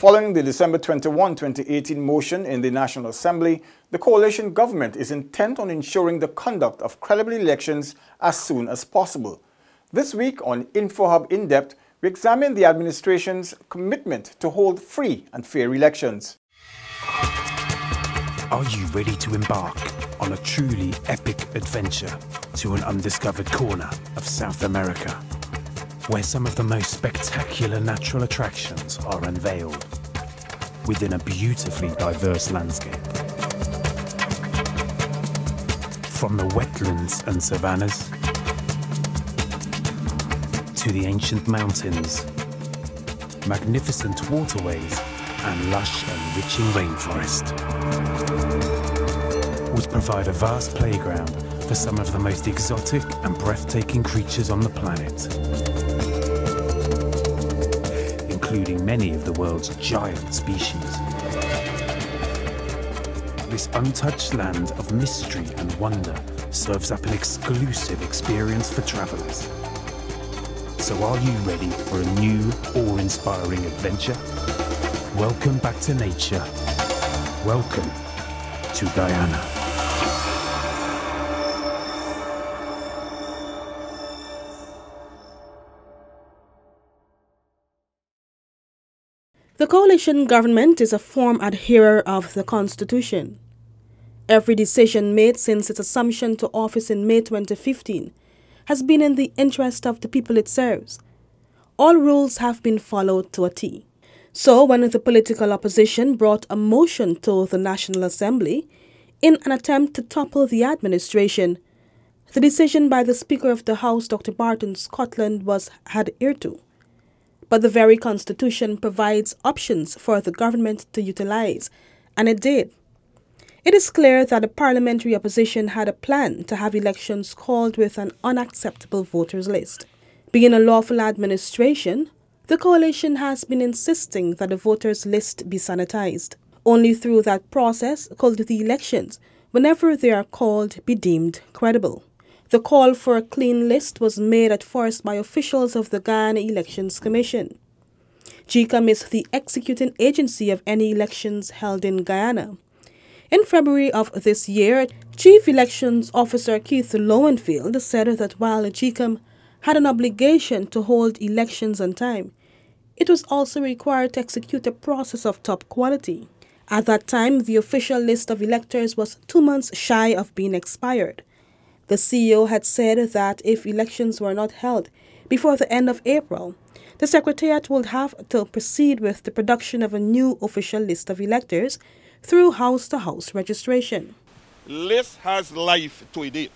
Following the December 21, 2018 motion in the National Assembly, the coalition government is intent on ensuring the conduct of credible elections as soon as possible. This week on InfoHub In-Depth, we examine the administration's commitment to hold free and fair elections. Are you ready to embark on a truly epic adventure to an undiscovered corner of South America, where some of the most spectacular natural attractions are unveiled within a beautifully diverse landscape? From the wetlands and savannas to the ancient mountains, magnificent waterways and lush enriching rainforest would provide a vast playground for some of the most exotic and breathtaking creatures on the planet, including many of the world's giant species. This untouched land of mystery and wonder serves up an exclusive experience for travelers. So are you ready for a new, awe-inspiring adventure? Welcome back to nature. Welcome to Guyana. The coalition government is a firm adherer of the Constitution. Every decision made since its assumption to office in May 2015 has been in the interest of the people it serves. All rules have been followed to a T. So when the political opposition brought a motion to the National Assembly in an attempt to topple the administration, the decision by the Speaker of the House, Dr. Barton Scotland, was adhered to. But the very Constitution provides options for the government to utilize, and it did. It is clear that the parliamentary opposition had a plan to have elections called with an unacceptable voters list. Being a lawful administration, the coalition has been insisting that the voters list be sanitized. Only through that process could the elections, whenever they are called, be deemed credible. The call for a clean list was made at first by officials of the Guyana Elections Commission. GECOM is the executing agency of any elections held in Guyana. In February of this year, Chief Elections Officer Keith Lowenfield said that while GECOM had an obligation to hold elections on time, it was also required to execute a process of top quality. At that time, the official list of electors was 2 months shy of being expired. The CEO had said that if elections were not held before the end of April, the Secretariat would have to proceed with the production of a new official list of electors through house-to-house registration. List has life to it.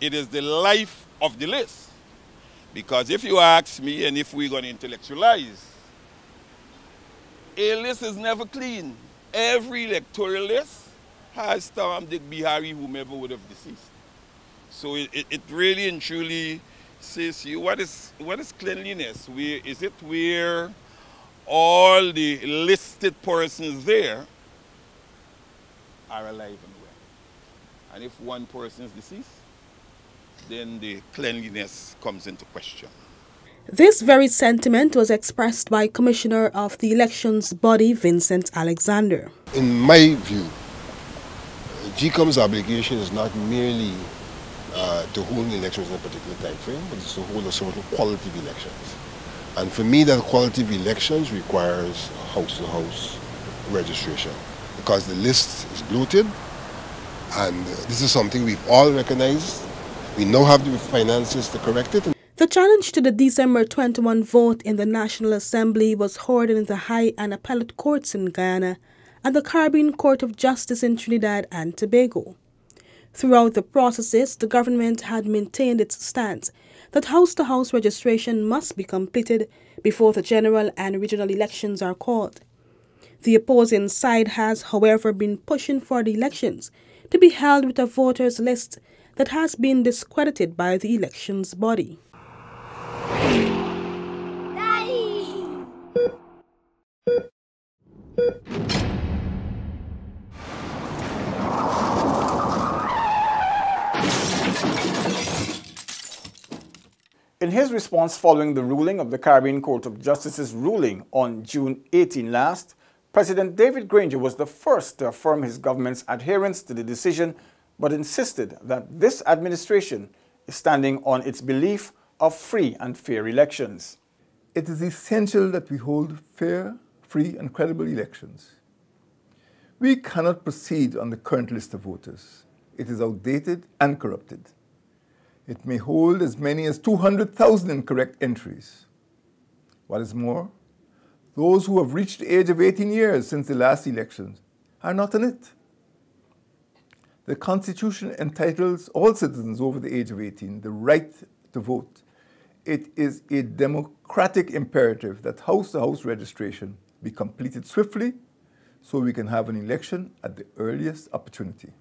It is the life of the list. Because if you ask me, and if we're going to intellectualize, a list is never clean. Every electoral list has Tom, Dick, Harry, whomever would have deceased. So it really and truly says to you, what is cleanliness? Is it where all the listed persons there are alive and well? And if one person is deceased, then the cleanliness comes into question. This very sentiment was expressed by Commissioner of the Elections Body, Vincent Alexander. In my view, GECOM's obligation is not merely to hold elections in a particular time frame, but it's to hold a certain quality of elections. And for me, that quality of elections requires house-to-house registration, because the list is bloated, and this is something we've all recognized. We now have the finances to correct it. The challenge to the December 21 vote in the National Assembly was heard in the High and Appellate Courts in Guyana and the Caribbean Court of Justice in Trinidad and Tobago. Throughout the processes, the government had maintained its stance that house-to-house registration must be completed before the general and regional elections are called. The opposing side has, however, been pushing for the elections to be held with a voters list that has been discredited by the elections body. Daddy! In his response following the ruling of the Caribbean Court of Justice's ruling on June 18 last, President David Granger was the first to affirm his government's adherence to the decision, but insisted that this administration is standing on its belief of free and fair elections. It is essential that we hold fair, free and credible elections. We cannot proceed on the current list of voters. It is outdated and corrupted. It may hold as many as 200,000 incorrect entries. What is more, those who have reached the age of 18 years since the last elections are not on it. The Constitution entitles all citizens over the age of 18 the right to vote. It is a democratic imperative that house-to-house registration be completed swiftly so we can have an election at the earliest opportunity.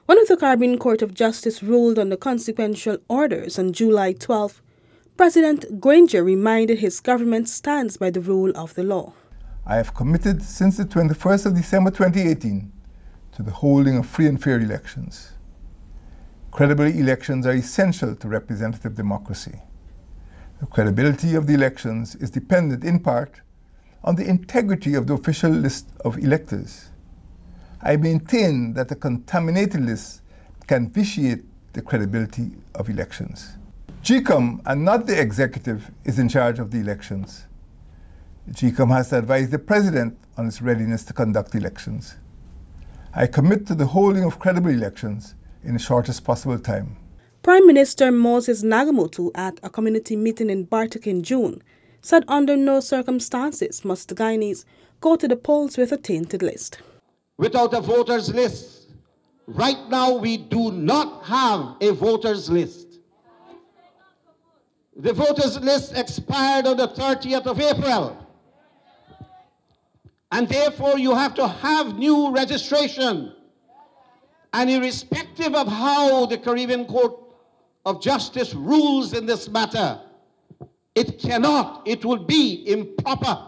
When the Caribbean Court of Justice ruled on the consequential orders on July 12, President Granger reminded his government stands by the rule of the law. I have committed since the 21st of December 2018 to the holding of free and fair elections. Credible elections are essential to representative democracy. The credibility of the elections is dependent in part on the integrity of the official list of electors. I maintain that a contaminated list can vitiate the credibility of elections. GCOM, and not the executive, is in charge of the elections. GCOM has to advise the President on its readiness to conduct elections. I commit to the holding of credible elections in the shortest possible time. Prime Minister Moses Nagamootoo, at a community meeting in Bartok in June, said under no circumstances must the Guyanese go to the polls with a tainted list. Without a voters list, right now we do not have a voters list. The voters list expired on the 30th of April. And therefore you have to have new registration. And irrespective of how the Caribbean Court of Justice rules in this matter, it would be improper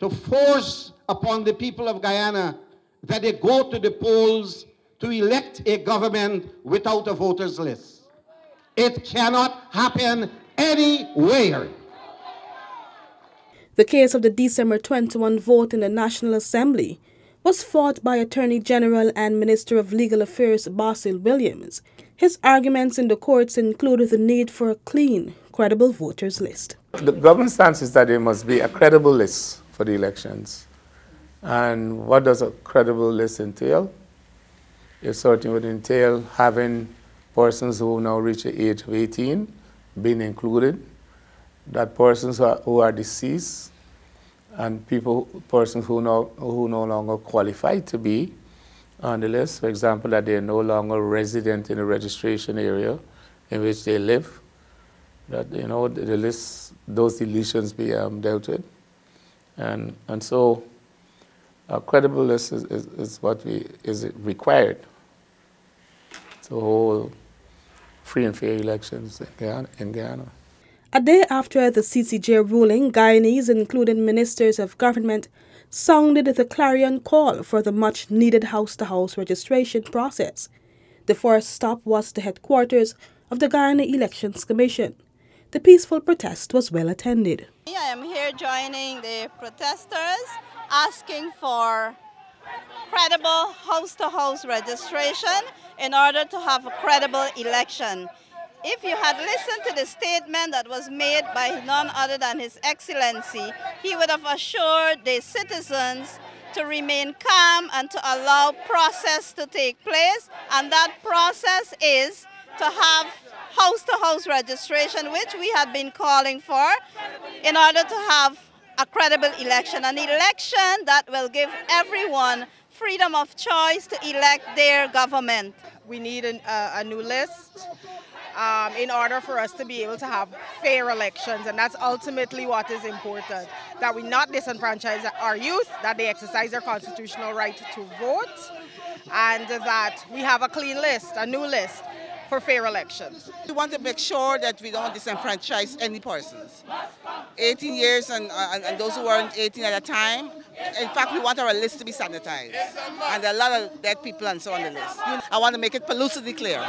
to force upon the people of Guyana that they go to the polls to elect a government without a voters list. It cannot happen anywhere. The case of the December 21 vote in the National Assembly was fought by Attorney General and Minister of Legal Affairs Basil Williams. His arguments in the courts included the need for a clean, credible voters list. The government stance is that there must be a credible list for the elections. And what does a credible list entail? It certainly would entail having persons who now reach the age of 18 being included, that persons who are deceased, and persons who no longer qualify to be on the list. For example, that they are no longer resident in the registration area in which they live. That the list, those deletions be dealt with, and so a credible list is what is required to hold free and fair elections in Guyana. A day after the CCJ ruling, Guyanese, including ministers of government, sounded the clarion call for the much-needed house-to-house registration process. The first stop was the headquarters of the Guyana Elections Commission. The peaceful protest was well attended. I am here joining the protesters, asking for credible house-to-house registration in order to have a credible election. If you had listened to the statement that was made by none other than His Excellency, he would have assured the citizens to remain calm and to allow process to take place, and that process is to have house-to-house registration, which we had been calling for, in order to have a credible election, an election that will give everyone freedom of choice to elect their government. We need a new list in order for us to be able to have fair elections, and that's ultimately what is important, that we not disenfranchise our youth, that they exercise their constitutional right to vote, and that we have a clean list, a new list for fair elections. We want to make sure that we don't disenfranchise any persons. 18 years and those who weren't 18 at a time, In fact, we want our list to be sanitized. And there are a lot of dead people and so on the list. I want to make it pellucidly clear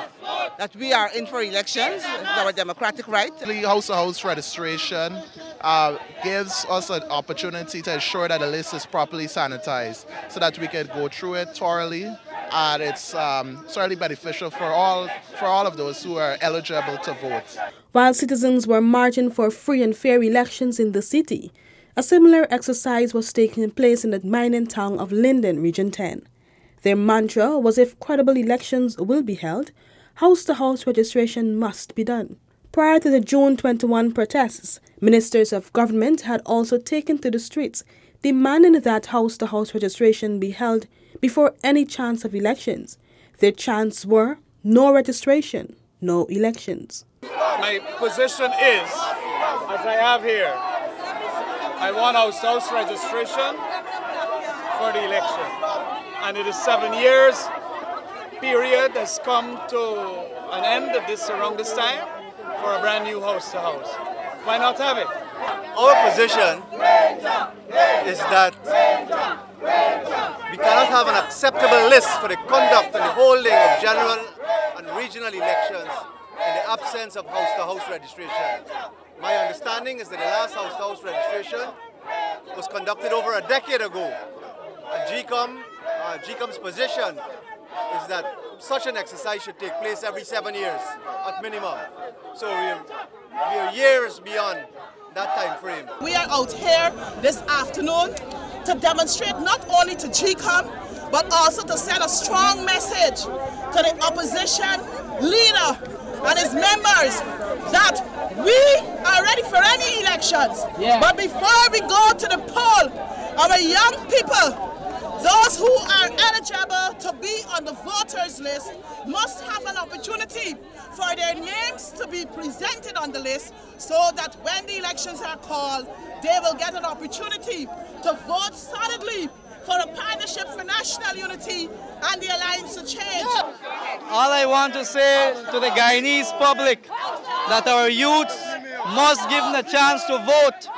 that we are in for elections, it's our democratic right. The house-to-house registration gives us an opportunity to ensure that the list is properly sanitized so that we can go through it thoroughly, and it's certainly beneficial for all of those who are eligible to vote. While citizens were marching for free and fair elections in the city, a similar exercise was taking place in the mining town of Linden, Region 10. Their mantra was if credible elections will be held, house-to-house registration must be done. Prior to the June 21 protests, ministers of government had also taken to the streets, demanding that house-to-house registration be held before any chance of elections. Their chants were no registration, no elections. My position is, as I have here, I want house-to-house registration for the election. And it is 7 years period has come to an end around this time for a brand new house-to-house. Why not have it? Our position is that we cannot have an acceptable list for the conduct and the holding of general and regional elections in the absence of house-to-house registration. My understanding is that the last house-to-house registration was conducted over a decade ago. And GCOM's position is that such an exercise should take place every 7 years at minimum. So we are years beyond that time frame. We are out here this afternoon to demonstrate not only to GCOM, but also to send a strong message to the opposition leader and his members that we are ready for any elections. Yeah. But before we go to the poll, our young people, those who are eligible to be on the voters list, must have an opportunity for their names to be presented on the list so that when the elections are called, they will get an opportunity to vote solidly for a partnership for national unity and the Alliance to Change. All I want to say to the Guyanese public that our youths must give them a chance to vote.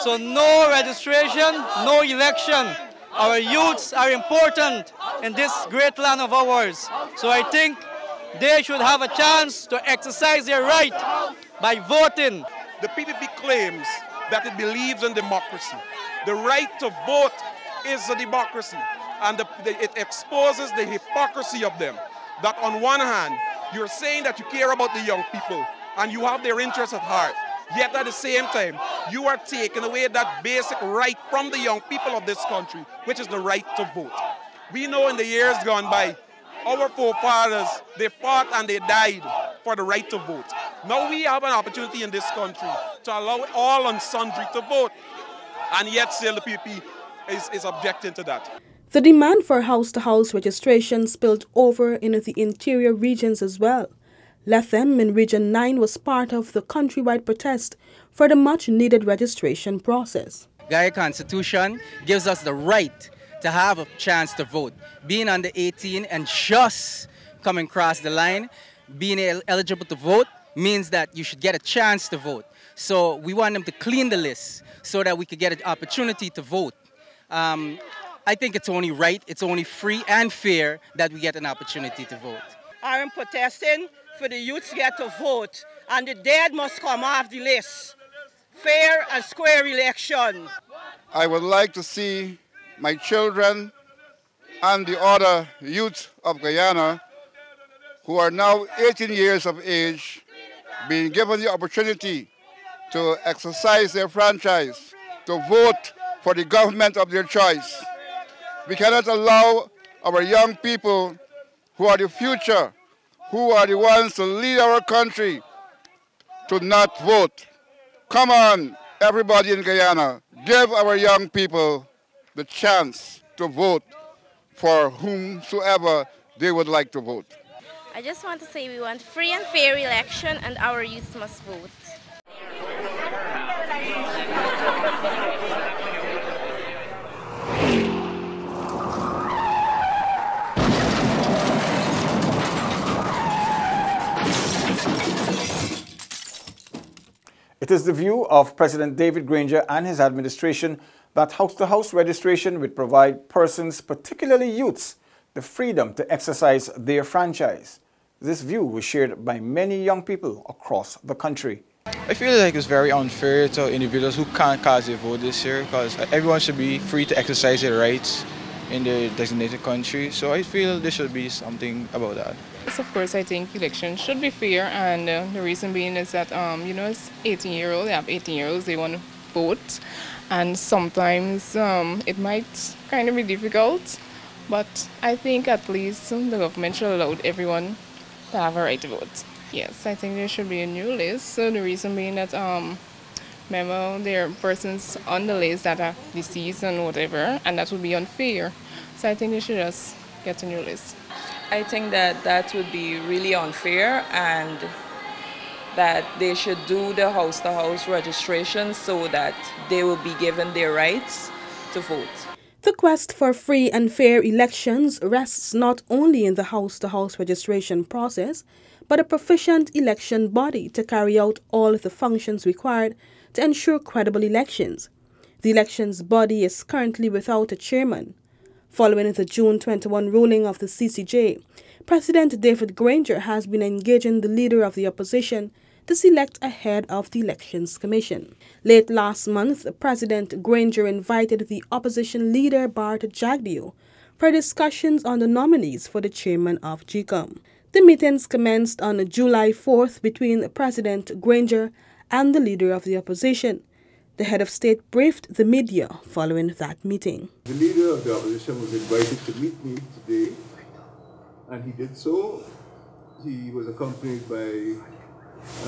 So no registration, no election. Our youths are important in this great land of ours. So I think they should have a chance to exercise their right by voting. The PPP claims that it believes in democracy. The right to vote is a democracy, and it exposes the hypocrisy of them. That on one hand, you're saying that you care about the young people and you have their interests at heart, yet at the same time, you are taking away that basic right from the young people of this country, which is the right to vote. We know in the years gone by, our forefathers, they fought and they died for the right to vote. Now we have an opportunity in this country to allow all and sundry to vote, and yet still the PPP is objecting to that. The demand for house-to-house registration spilled over into the interior regions as well. Lethem in Region 9 was part of the countrywide protest for the much-needed registration process. Guyana Constitution gives us the right to have a chance to vote. Being under 18 and just coming across the line, being eligible to vote means that you should get a chance to vote. So we want them to clean the list so that we could get an opportunity to vote. I think it's only right, it's only free and fair that we get an opportunity to vote. I'm protesting for the youth to get to vote, and the dead must come off the list. Fair and square election. I would like to see my children and the other youth of Guyana who are now 18 years of age being given the opportunity to exercise their franchise, to vote for the government of their choice. We cannot allow our young people who are the future, who are the ones to lead our country, to not vote. Come on, everybody in Guyana, give our young people the chance to vote for whomsoever they would like to vote. I just want to say we want free and fair election and our youth must vote. It is the view of President David Granger and his administration that house-to-house registration would provide persons, particularly youths, the freedom to exercise their franchise. This view was shared by many young people across the country. I feel like it's very unfair to individuals who can't cast their vote this year, because everyone should be free to exercise their rights in their designated country. So I feel there should be something about that. Yes, of course, I think elections should be fair, and the reason being is that, it's 18-year-olds, they have 18-year-olds, they want to vote, and sometimes it might kind of be difficult, but I think at least the government should allow everyone to have a right to vote. Yes, I think there should be a new list. So the reason being that, remember, there are persons on the list that are deceased and whatever, and that would be unfair. So I think they should just get a new list. I think that would be really unfair, and that they should do the house-to-house registration so that they will be given their rights to vote. The quest for free and fair elections rests not only in the house-to-house registration process, but a proficient election body to carry out all the functions required to ensure credible elections. The elections body is currently without a chairman. Following the June 21 ruling of the CCJ, President David Granger has been engaging the leader of the opposition to select a head of the Elections Commission. Late last month, President Granger invited the opposition leader Bart Jagdeo for discussions on the nominees for the chairman of GCOM. The meetings commenced on July 4th between President Granger and the leader of the opposition. The head of state briefed the media following that meeting. The leader of the opposition was invited to meet me today, and he did so. He was accompanied by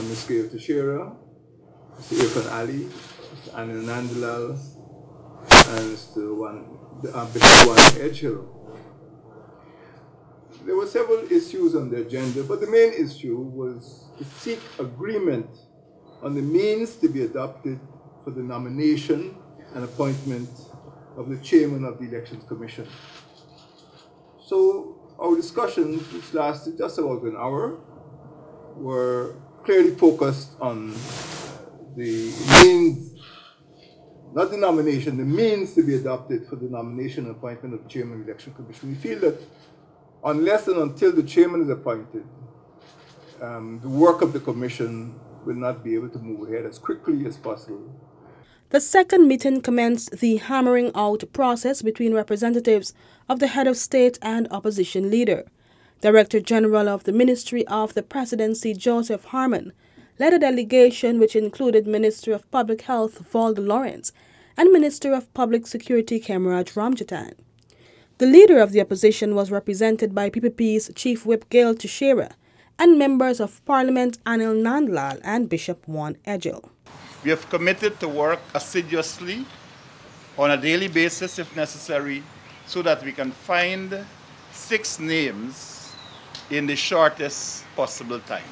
Ms. Gail Teixeira, Mr. Irfan Ali, Mr. Anil Nandalal, and Mr. Bishop Wan Edgehill. There were several issues on the agenda, but the main issue was to seek agreement on the means to be adopted for the nomination and appointment of the chairman of the Elections Commission. So our discussions, which lasted just about an hour, were clearly focused on the means, not the nomination, the means to be adopted for the nomination and appointment of the chairman of the Election Commission. We feel that unless and until the chairman is appointed, the work of the commission will not be able to move ahead as quickly as possible. The second meeting commenced the hammering out process between representatives of the head of state and opposition leader. Director General of the Ministry of the Presidency, Joseph Harmon, led a delegation which included Minister of Public Health, Valda Lawrence, and Minister of Public Security, Kemraj Ramjatan. The leader of the opposition was represented by PPP's Chief Whip Gail Teixeira and members of Parliament Anil Nandlal and Bishop Wan Edgehill. We have committed to work assiduously on a daily basis if necessary so that we can find 6 names in the shortest possible time.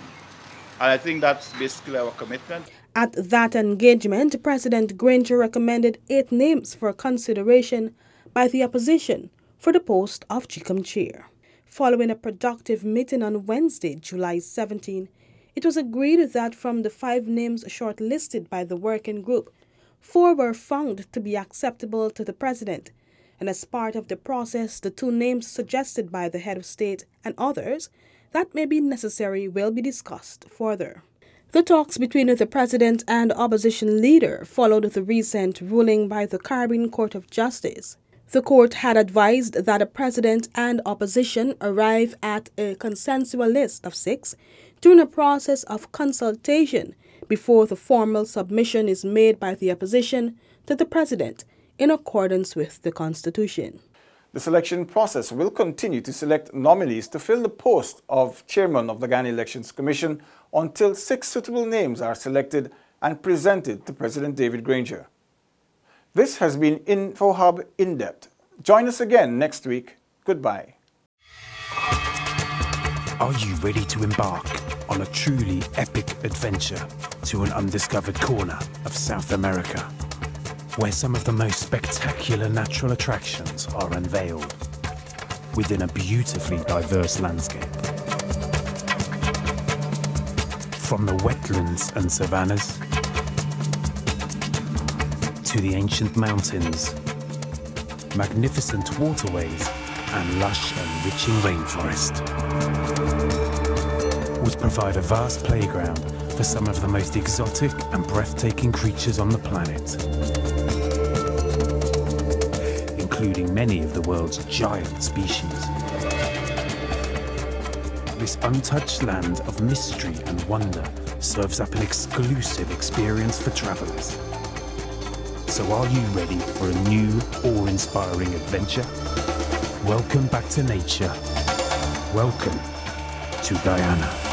And I think that's basically our commitment. At that engagement, President Granger recommended 8 names for consideration by the opposition for the post of GCOM chair. Following a productive meeting on Wednesday, July 17, it was agreed that from the 5 names shortlisted by the working group, 4 were found to be acceptable to the president, and as part of the process, the 2 names suggested by the head of state and others that may be necessary will be discussed further. The talks between the president and opposition leader followed the recent ruling by the Caribbean Court of Justice. The court had advised that the president and opposition arrive at a consensual list of 6 during a process of consultation before the formal submission is made by the opposition to the president in accordance with the Constitution. The selection process will continue to select nominees to fill the post of chairman of the Ghana Elections Commission until 6 suitable names are selected and presented to President David Granger. This has been InfoHub In-Depth. Join us again next week. Goodbye. Are you ready to embark on a truly epic adventure to an undiscovered corner of South America, where some of the most spectacular natural attractions are unveiled within a beautifully diverse landscape? From the wetlands and savannas to the ancient mountains, magnificent waterways, and lush, enriching rainforest, which provide a vast playground for some of the most exotic and breathtaking creatures on the planet, including many of the world's giant species. This untouched land of mystery and wonder serves up an exclusive experience for travelers. So are you ready for a new, awe-inspiring adventure? Welcome back to nature. Welcome to Guyana.